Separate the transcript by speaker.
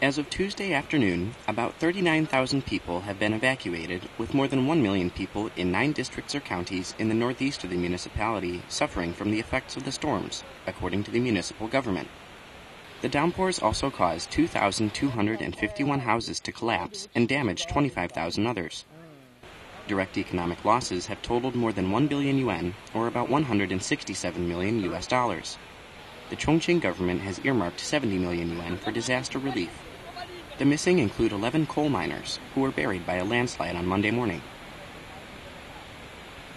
Speaker 1: As of Tuesday afternoon, about 39,000 people have been evacuated, with more than 1 million people in 9 districts or counties in the northeast of the municipality suffering from the effects of the storms, according to the municipal government. The downpours also caused 2,251 houses to collapse and damaged 25,000 others. Direct economic losses have totaled more than 1 billion yuan, or about 167 million US dollars. The Chongqing government has earmarked 70 million yuan for disaster relief. The missing include 11 coal miners, who were buried by a landslide on Monday morning.